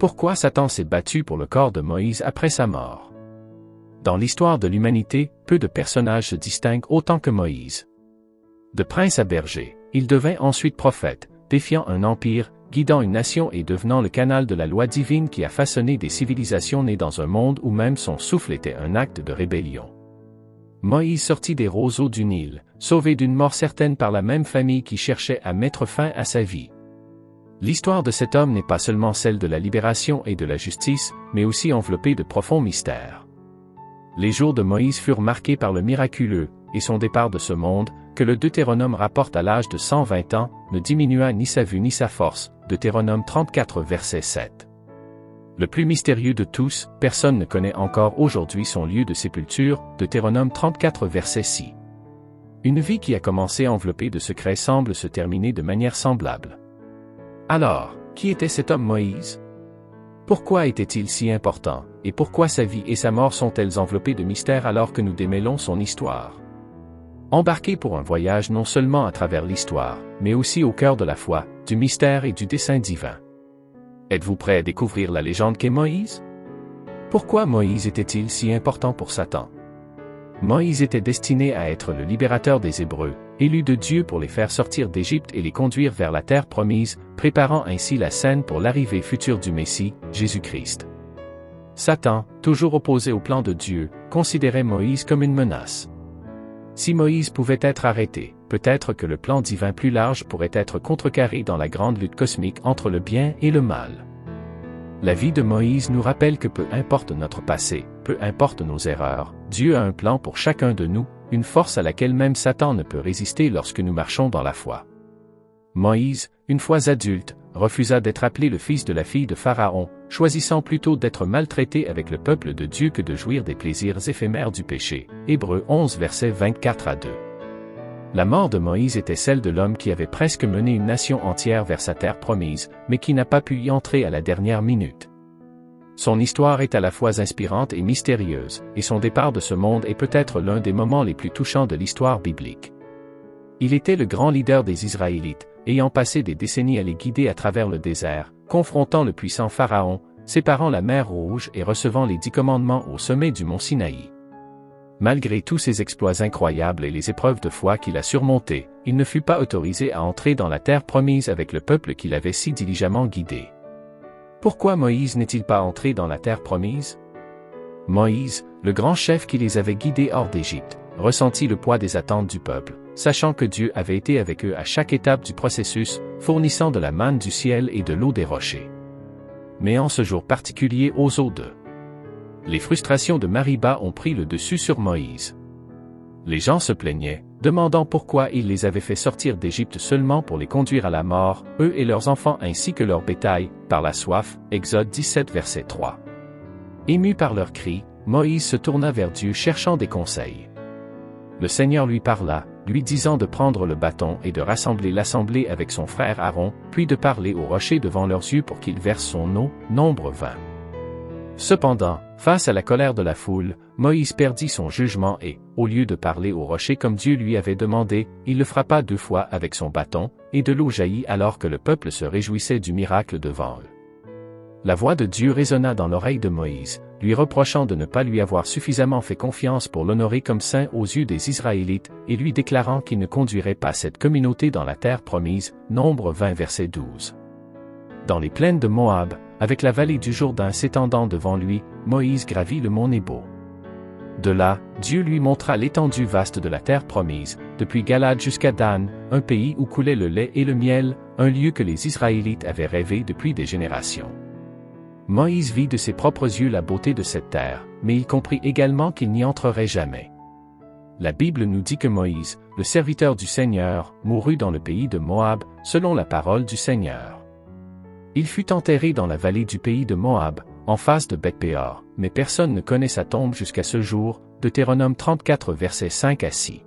Pourquoi Satan s'est battu pour le corps de Moïse après sa mort? Dans l'histoire de l'humanité, peu de personnages se distinguent autant que Moïse. De prince à berger, il devint ensuite prophète, défiant un empire, guidant une nation et devenant le canal de la loi divine qui a façonné des civilisations nées dans un monde où même son souffle était un acte de rébellion. Moïse sortit des roseaux du Nil, sauvé d'une mort certaine par la même famille qui cherchait à mettre fin à sa vie. L'histoire de cet homme n'est pas seulement celle de la libération et de la justice, mais aussi enveloppée de profonds mystères. Les jours de Moïse furent marqués par le miraculeux, et son départ de ce monde, que le Deutéronome rapporte à l'âge de 120 ans, ne diminua ni sa vue ni sa force. Deutéronome 34 verset 7. Le plus mystérieux de tous, personne ne connaît encore aujourd'hui son lieu de sépulture, Deutéronome 34 verset 6. Une vie qui a commencé enveloppée de secrets semble se terminer de manière semblable. Alors, qui était cet homme Moïse? Pourquoi était-il si important, et pourquoi sa vie et sa mort sont-elles enveloppées de mystères alors que nous démêlons son histoire? Embarquez pour un voyage non seulement à travers l'histoire, mais aussi au cœur de la foi, du mystère et du dessein divin. Êtes-vous prêt à découvrir la légende qu'est Moïse? Pourquoi Moïse était-il si important pour Satan? Moïse était destiné à être le libérateur des Hébreux, élu de Dieu pour les faire sortir d'Égypte et les conduire vers la terre promise, préparant ainsi la scène pour l'arrivée future du Messie, Jésus-Christ. Satan, toujours opposé au plan de Dieu, considérait Moïse comme une menace. Si Moïse pouvait être arrêté, peut-être que le plan divin plus large pourrait être contrecarré dans la grande lutte cosmique entre le bien et le mal. La vie de Moïse nous rappelle que peu importe notre passé, peu importe nos erreurs, Dieu a un plan pour chacun de nous, une force à laquelle même Satan ne peut résister lorsque nous marchons dans la foi. Moïse, une fois adulte, refusa d'être appelé le fils de la fille de Pharaon, choisissant plutôt d'être maltraité avec le peuple de Dieu que de jouir des plaisirs éphémères du péché. Hébreux 11 versets 24 à 2. La mort de Moïse était celle de l'homme qui avait presque mené une nation entière vers sa terre promise, mais qui n'a pas pu y entrer à la dernière minute. Son histoire est à la fois inspirante et mystérieuse, et son départ de ce monde est peut-être l'un des moments les plus touchants de l'histoire biblique. Il était le grand leader des Israélites, ayant passé des décennies à les guider à travers le désert, confrontant le puissant Pharaon, séparant la mer Rouge et recevant les 10 commandements au sommet du mont Sinaï. Malgré tous ses exploits incroyables et les épreuves de foi qu'il a surmontées, il ne fut pas autorisé à entrer dans la terre promise avec le peuple qu'il avait si diligemment guidé. Pourquoi Moïse n'est-il pas entré dans la terre promise? Moïse, le grand chef qui les avait guidés hors d'Égypte, ressentit le poids des attentes du peuple, sachant que Dieu avait été avec eux à chaque étape du processus, fournissant de la manne du ciel et de l'eau des rochers. Mais en ce jour particulier aux eaux de les frustrations de Mariba ont pris le dessus sur Moïse. Les gens se plaignaient, demandant pourquoi il les avait fait sortir d'Égypte seulement pour les conduire à la mort, eux et leurs enfants ainsi que leur bétail, par la soif, Exode 17 verset 3. Ému par leurs cris, Moïse se tourna vers Dieu cherchant des conseils. Le Seigneur lui parla, lui disant de prendre le bâton et de rassembler l'assemblée avec son frère Aaron, puis de parler au rocher devant leurs yeux pour qu'il verse son eau, Nombre 20. Cependant, face à la colère de la foule, Moïse perdit son jugement et, au lieu de parler au rocher comme Dieu lui avait demandé, il le frappa 2 fois avec son bâton, et de l'eau jaillit alors que le peuple se réjouissait du miracle devant eux. La voix de Dieu résonna dans l'oreille de Moïse, lui reprochant de ne pas lui avoir suffisamment fait confiance pour l'honorer comme saint aux yeux des Israélites, et lui déclarant qu'il ne conduirait pas cette communauté dans la terre promise, Nombre 20 verset 12. Dans les plaines de Moab, avec la vallée du Jourdain s'étendant devant lui, Moïse gravit le mont Nebo. De là, Dieu lui montra l'étendue vaste de la terre promise, depuis Galade jusqu'à Dan, un pays où coulait le lait et le miel, un lieu que les Israélites avaient rêvé depuis des générations. Moïse vit de ses propres yeux la beauté de cette terre, mais il comprit également qu'il n'y entrerait jamais. La Bible nous dit que Moïse, le serviteur du Seigneur, mourut dans le pays de Moab, selon la parole du Seigneur. Il fut enterré dans la vallée du pays de Moab, en face de Beth-Péor, mais personne ne connaît sa tombe jusqu'à ce jour, Deutéronome 34 versets 5 à 6.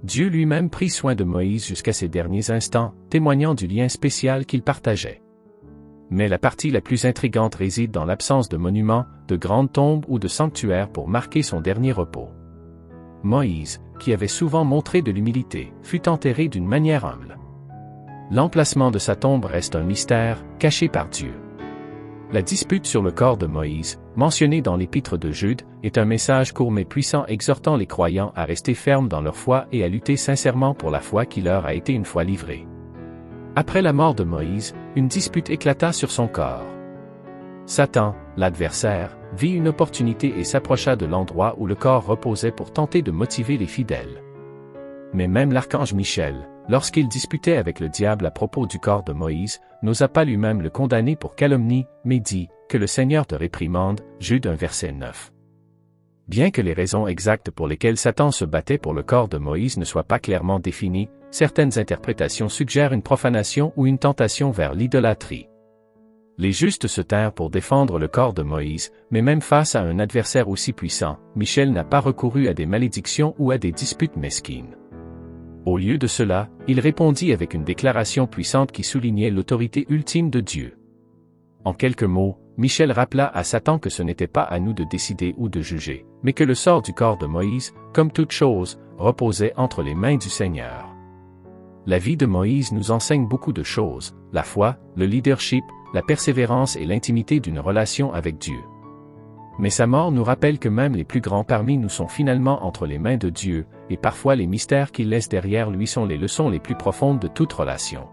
Dieu lui-même prit soin de Moïse jusqu'à ses derniers instants, témoignant du lien spécial qu'il partageait. Mais la partie la plus intrigante réside dans l'absence de monuments, de grandes tombes ou de sanctuaires pour marquer son dernier repos. Moïse, qui avait souvent montré de l'humilité, fut enterré d'une manière humble. L'emplacement de sa tombe reste un mystère, caché par Dieu. La dispute sur le corps de Moïse, mentionnée dans l'épître de Jude, est un message court mais puissant exhortant les croyants à rester fermes dans leur foi et à lutter sincèrement pour la foi qui leur a été une fois livrée. Après la mort de Moïse, une dispute éclata sur son corps. Satan, l'adversaire, vit une opportunité et s'approcha de l'endroit où le corps reposait pour tenter de motiver les fidèles. Mais même l'archange Michel, lorsqu'il disputait avec le diable à propos du corps de Moïse, n'osa pas lui-même le condamner pour calomnie, mais dit « Que le Seigneur te réprimande » Jude 1 verset 9. Bien que les raisons exactes pour lesquelles Satan se battait pour le corps de Moïse ne soient pas clairement définies, certaines interprétations suggèrent une profanation ou une tentation vers l'idolâtrie. Les justes se tinrent pour défendre le corps de Moïse, mais même face à un adversaire aussi puissant, Michel n'a pas recouru à des malédictions ou à des disputes mesquines. Au lieu de cela, il répondit avec une déclaration puissante qui soulignait l'autorité ultime de Dieu. En quelques mots, Michel rappela à Satan que ce n'était pas à nous de décider ou de juger, mais que le sort du corps de Moïse, comme toute chose, reposait entre les mains du Seigneur. La vie de Moïse nous enseigne beaucoup de choses, la foi, le leadership, la persévérance et l'intimité d'une relation avec Dieu. Mais sa mort nous rappelle que même les plus grands parmi nous sont finalement entre les mains de Dieu, et parfois les mystères qu'il laisse derrière lui sont les leçons les plus profondes de toute relation.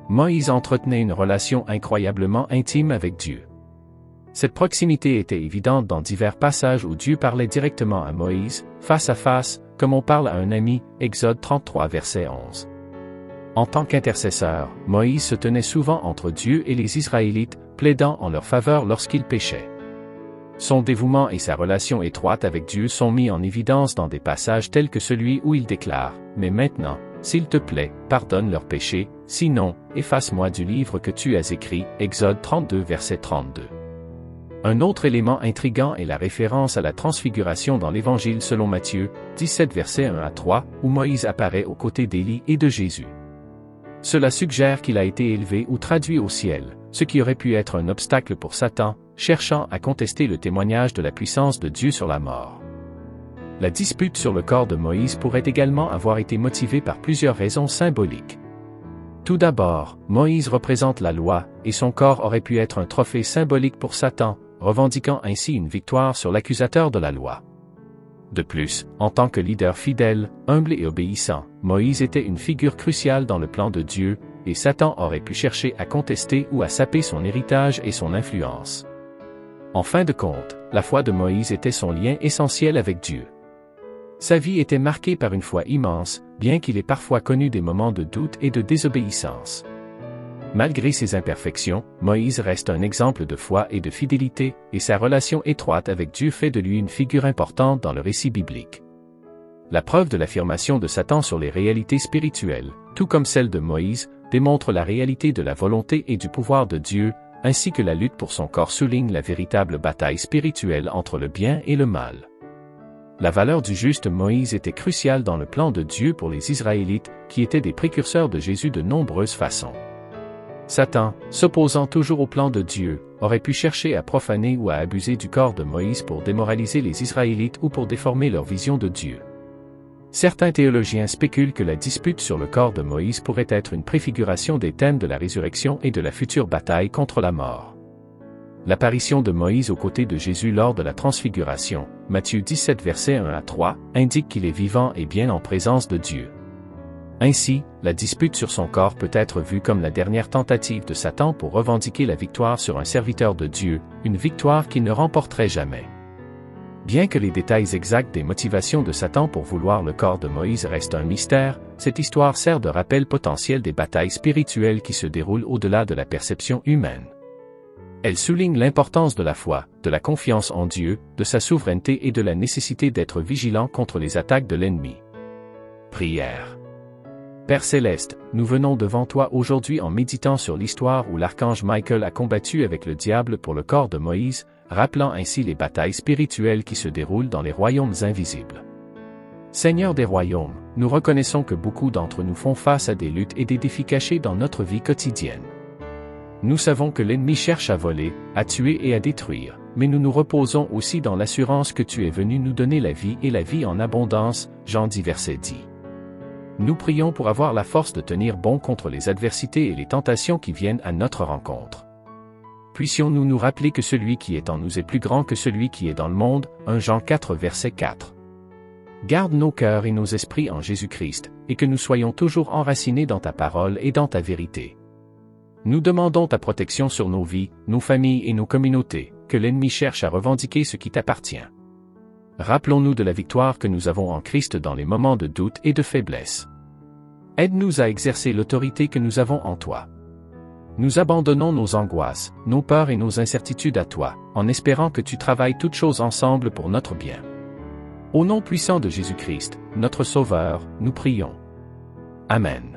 Moïse entretenait une relation incroyablement intime avec Dieu. Cette proximité était évidente dans divers passages où Dieu parlait directement à Moïse, face à face, comme on parle à un ami, Exode 33 verset 11. En tant qu'intercesseur, Moïse se tenait souvent entre Dieu et les Israélites, plaidant en leur faveur lorsqu'ils péchaient. Son dévouement et sa relation étroite avec Dieu sont mis en évidence dans des passages tels que celui où il déclare « Mais maintenant, s'il te plaît, pardonne leurs péchés, sinon, efface-moi du livre que tu as écrit. » Exode 32 verset 32. Un autre élément intrigant est la référence à la transfiguration dans l'Évangile selon Matthieu, 17 versets 1 à 3, où Moïse apparaît aux côtés d'Élie et de Jésus. Cela suggère qu'il a été élevé ou traduit au ciel, ce qui aurait pu être un obstacle pour Satan, cherchant à contester le témoignage de la puissance de Dieu sur la mort. La dispute sur le corps de Moïse pourrait également avoir été motivée par plusieurs raisons symboliques. Tout d'abord, Moïse représente la loi, et son corps aurait pu être un trophée symbolique pour Satan, revendiquant ainsi une victoire sur l'accusateur de la loi. De plus, en tant que leader fidèle, humble et obéissant, Moïse était une figure cruciale dans le plan de Dieu, et Satan aurait pu chercher à contester ou à saper son héritage et son influence. En fin de compte, la foi de Moïse était son lien essentiel avec Dieu. Sa vie était marquée par une foi immense, bien qu'il ait parfois connu des moments de doute et de désobéissance. Malgré ses imperfections, Moïse reste un exemple de foi et de fidélité, et sa relation étroite avec Dieu fait de lui une figure importante dans le récit biblique. La preuve de l'affirmation de Satan sur les réalités spirituelles, tout comme celle de Moïse, démontre la réalité de la volonté et du pouvoir de Dieu, ainsi que la lutte pour son corps souligne la véritable bataille spirituelle entre le bien et le mal. La valeur du juste Moïse était cruciale dans le plan de Dieu pour les Israélites, qui étaient des précurseurs de Jésus de nombreuses façons. Satan, s'opposant toujours au plan de Dieu, aurait pu chercher à profaner ou à abuser du corps de Moïse pour démoraliser les Israélites ou pour déformer leur vision de Dieu. Certains théologiens spéculent que la dispute sur le corps de Moïse pourrait être une préfiguration des thèmes de la résurrection et de la future bataille contre la mort. L'apparition de Moïse aux côtés de Jésus lors de la transfiguration, Matthieu 17 versets 1 à 3, indique qu'il est vivant et bien en présence de Dieu. Ainsi, la dispute sur son corps peut être vue comme la dernière tentative de Satan pour revendiquer la victoire sur un serviteur de Dieu, une victoire qu'il ne remporterait jamais. Bien que les détails exacts des motivations de Satan pour vouloir le corps de Moïse restent un mystère, cette histoire sert de rappel potentiel des batailles spirituelles qui se déroulent au-delà de la perception humaine. Elle souligne l'importance de la foi, de la confiance en Dieu, de sa souveraineté et de la nécessité d'être vigilant contre les attaques de l'ennemi. Prière. Père Céleste, nous venons devant toi aujourd'hui en méditant sur l'histoire où l'archange Michael a combattu avec le diable pour le corps de Moïse, rappelant ainsi les batailles spirituelles qui se déroulent dans les royaumes invisibles. Seigneur des royaumes, nous reconnaissons que beaucoup d'entre nous font face à des luttes et des défis cachés dans notre vie quotidienne. Nous savons que l'ennemi cherche à voler, à tuer et à détruire, mais nous nous reposons aussi dans l'assurance que tu es venu nous donner la vie et la vie en abondance, Jean 10 verset 10. Nous prions pour avoir la force de tenir bon contre les adversités et les tentations qui viennent à notre rencontre. Puissions-nous nous rappeler que celui qui est en nous est plus grand que celui qui est dans le monde. 1 Jean 4 verset 4. Garde nos cœurs et nos esprits en Jésus-Christ, et que nous soyons toujours enracinés dans ta parole et dans ta vérité. Nous demandons ta protection sur nos vies, nos familles et nos communautés, que l'ennemi cherche à revendiquer ce qui t'appartient. Rappelons-nous de la victoire que nous avons en Christ dans les moments de doute et de faiblesse. Aide-nous à exercer l'autorité que nous avons en toi. Nous abandonnons nos angoisses, nos peurs et nos incertitudes à toi, en espérant que tu travailles toutes choses ensemble pour notre bien. Au nom puissant de Jésus-Christ, notre Sauveur, nous prions. Amen.